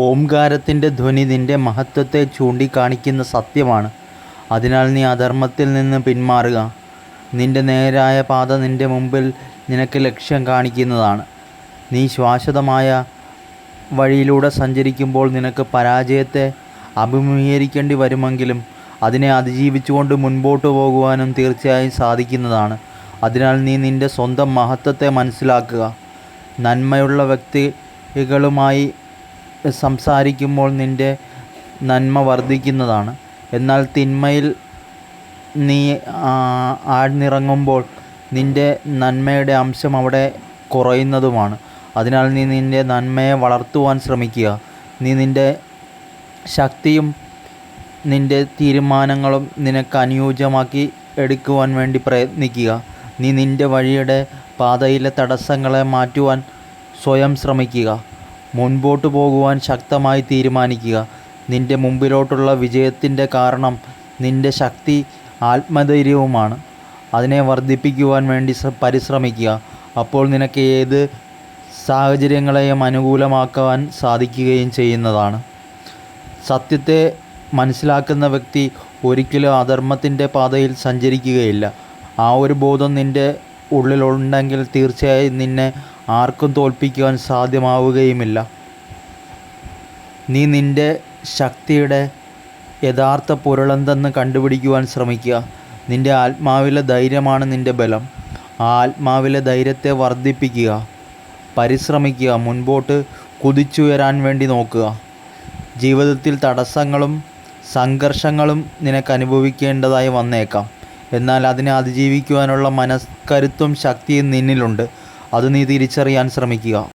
ഓംകാരത്തിൻ്റെ ധ്വനി നിന്റെ മഹത്വത്തെ ചൂണ്ടിക്കാണിക്കുന്ന സത്യമാണ്. അതിനാൽ നീ അധർമ്മത്തിൽ നിന്ന് പിന്മാറുക. നിന്റെ നേരായ പാത നിന്റെ മുമ്പിൽ നിനക്ക് ലക്ഷ്യം കാണിക്കുന്നതാണ്. നീ ശാശ്വതമായ വഴിയിലൂടെ സഞ്ചരിക്കുമ്പോൾ നിനക്ക് പരാജയത്തെ അഭിമുഖീകരിക്കേണ്ടി വരുമെങ്കിലും അതിനെ അതിജീവിച്ചുകൊണ്ട് മുൻപോട്ട് പോകുവാനും തീർച്ചയായും സാധിക്കുന്നതാണ്. അതിനാൽ നീ നിന്റെ സ്വന്തം മഹത്വത്തെ മനസ്സിലാക്കുക. നന്മയുള്ള വ്യക്തികളുമായി സംസാരിക്കുമ്പോൾ നിന്റെ നന്മ വർദ്ധിക്കുന്നതാണ്. എന്നാൽ തിന്മയിൽ നീ ആഴ്ന്നിറങ്ങുമ്പോൾ നിന്റെ നന്മയുടെ അംശം അവിടെ കുറയുന്നതുമാണ്. അതിനാൽ നീ നിന്റെ നന്മയെ വളർത്തുവാൻ ശ്രമിക്കുക. നീ നിന്റെ ശക്തിയും നിന്റെ തീരുമാനങ്ങളും നിനക്ക് അനുയോജ്യമാക്കി എടുക്കുവാൻ വേണ്ടി പ്രയത്നിക്കുക. നീ നിന്റെ വഴിയുടെ പാതയിലെ തടസ്സങ്ങളെ മാറ്റുവാൻ സ്വയം ശ്രമിക്കുക. മുൻപോട്ട് പോകുവാൻ ശക്തമായി തീരുമാനിക്കുക. നിന്റെ മുമ്പിലോട്ടുള്ള വിജയത്തിൻ്റെ കാരണം നിന്റെ ശക്തി ആത്മധൈര്യവുമാണ്. അതിനെ വർദ്ധിപ്പിക്കുവാൻ വേണ്ടി പരിശ്രമിക്കുക. അപ്പോൾ നിനക്ക് ഏത് സാഹചര്യങ്ങളെയും അനുകൂലമാക്കുവാൻ സാധിക്കുകയും ചെയ്യുന്നതാണ്. സത്യത്തെ മനസ്സിലാക്കുന്ന വ്യക്തി ഒരിക്കലും അധർമ്മത്തിൻ്റെ പാതയിൽ സഞ്ചരിക്കുകയില്ല. ആ ഒരു ബോധം നിൻ്റെ ഉള്ളിലുണ്ടെങ്കിൽ തീർച്ചയായും നിന്നെ ആർക്കും തോൽപ്പിക്കുവാൻ സാധ്യമാവുകയുമില്ല. നീ നിൻ്റെ ശക്തിയുടെ യഥാർത്ഥ പൊരുളെന്തെന്ന് കണ്ടുപിടിക്കുവാൻ ശ്രമിക്കുക. നിൻ്റെ ആത്മാവിലെ ധൈര്യമാണ് നിൻ്റെ ബലം. ആ ആത്മാവിലെ ധൈര്യത്തെ വർദ്ധിപ്പിക്കുക. പരിശ്രമിക്കുക. മുൻപോട്ട് കുതിച്ചുയരാൻ വേണ്ടി നോക്കുക. ജീവിതത്തിൽ തടസ്സങ്ങളും സംഘർഷങ്ങളും നിനക്ക് അനുഭവിക്കേണ്ടതായി വന്നേക്കാം. എന്നാൽ അതിനെ അതിജീവിക്കുവാനുള്ള മനസ്കരുത്തും ശക്തിയും നിന്നിലുണ്ട്. അത് നീ തിരിച്ചറിയാൻ ശ്രമിക്കുക.